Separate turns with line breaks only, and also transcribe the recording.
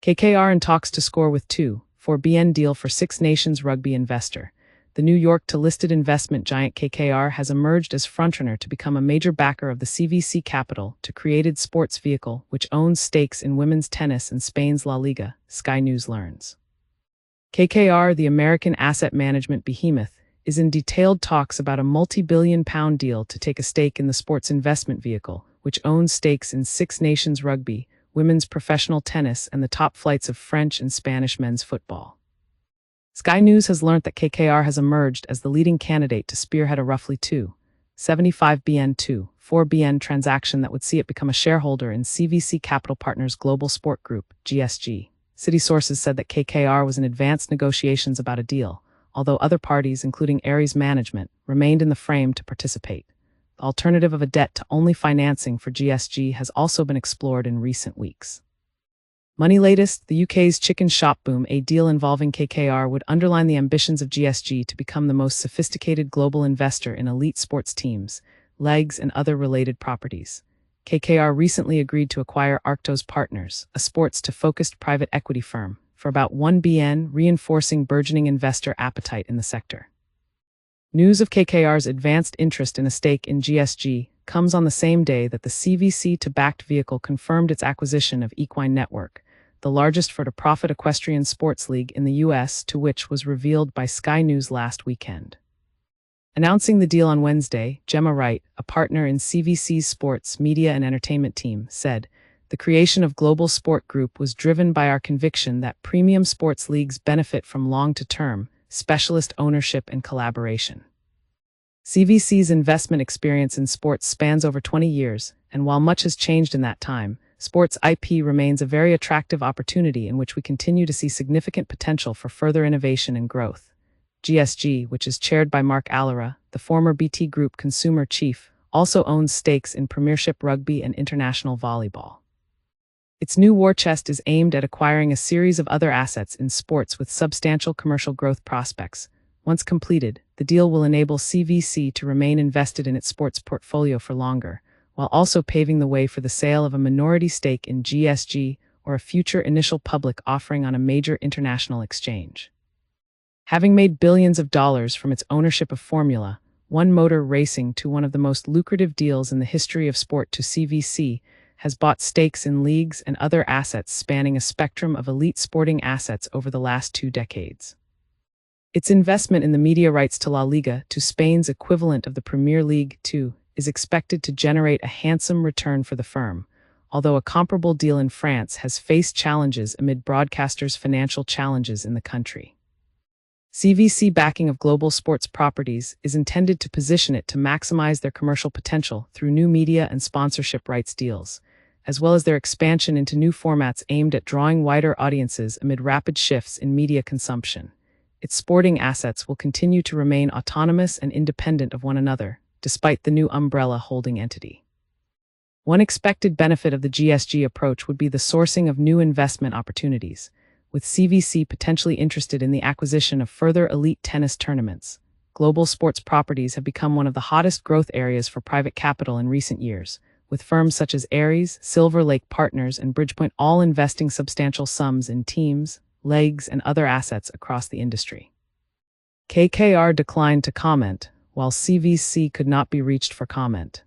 KKR in talks to score with 2.4 billion deal for Six Nations Rugby investor. The New York to listed investment giant KKR has emerged as frontrunner to become a major backer of the CVC capital to created sports vehicle, which owns stakes in women's tennis and Spain's La Liga, Sky News learns. KKR, the American asset management behemoth, is in detailed talks about a multi-billion-pound deal to take a stake in the sports investment vehicle, which owns stakes in Six Nations Rugby, women's professional tennis, and the top flights of French and Spanish men's football. Sky News has learnt that KKR has emerged as the leading candidate to spearhead a roughly 2.75 billion-4 billion transaction that would see it become a shareholder in CVC Capital Partners Global Sport Group, GSG. City sources said that KKR was in advanced negotiations about a deal, although other parties, including Ares Management, remained in the frame to participate. The alternative of a debt-to-only financing for GSG has also been explored in recent weeks. Money latest, the UK's chicken shop boom, a deal involving KKR would underline the ambitions of GSG to become the most sophisticated global investor in elite sports teams, leagues, and other related properties. KKR recently agreed to acquire Arctos Partners, a sports-to-focused private equity firm, for about 1 billion, reinforcing burgeoning investor appetite in the sector. News of KKR's advanced interest in a stake in GSG comes on the same day that the CVC-backed vehicle confirmed its acquisition of Equine Network, the largest for-profit equestrian sports league in the U.S., to which was revealed by Sky News last weekend. Announcing the deal on Wednesday, Gemma Wright, a partner in CVC's sports, media, and entertainment team, said, "The creation of Global Sport Group was driven by our conviction that premium sports leagues benefit from long-to-term, specialist ownership and collaboration." CVC's investment experience in sports spans over 20 years, and while much has changed in that time, sports IP remains a very attractive opportunity in which we continue to see significant potential for further innovation and growth. GSG, which is chaired by Mark Allera, the former BT Group consumer chief, also owns stakes in Premiership Rugby and international volleyball. Its new war chest is aimed at acquiring a series of other assets in sports with substantial commercial growth prospects. Once completed, the deal will enable CVC to remain invested in its sports portfolio for longer, while also paving the way for the sale of a minority stake in GSG or a future initial public offering on a major international exchange. Having made billions of dollars from its ownership of Formula One Motor Racing to one of the most lucrative deals in the history of sport, to CVC has bought stakes in leagues and other assets spanning a spectrum of elite sporting assets over the last 2 decades. Its investment in the media rights to La Liga, to Spain's equivalent of the Premier League, too, is expected to generate a handsome return for the firm, although a comparable deal in France has faced challenges amid broadcasters' financial challenges in the country. CVC backing of global sports properties is intended to position it to maximize their commercial potential through new media and sponsorship rights deals, as well as their expansion into new formats aimed at drawing wider audiences amid rapid shifts in media consumption. Its sporting assets will continue to remain autonomous and independent of one another, despite the new umbrella holding entity. One expected benefit of the GSG approach would be the sourcing of new investment opportunities, with CVC potentially interested in the acquisition of further elite tennis tournaments. Global sports properties have become one of the hottest growth areas for private capital in recent years, with firms such as Ares, Silver Lake Partners, and Bridgepoint all investing substantial sums in teams, leagues, and other assets across the industry. KKR declined to comment, while CVC could not be reached for comment.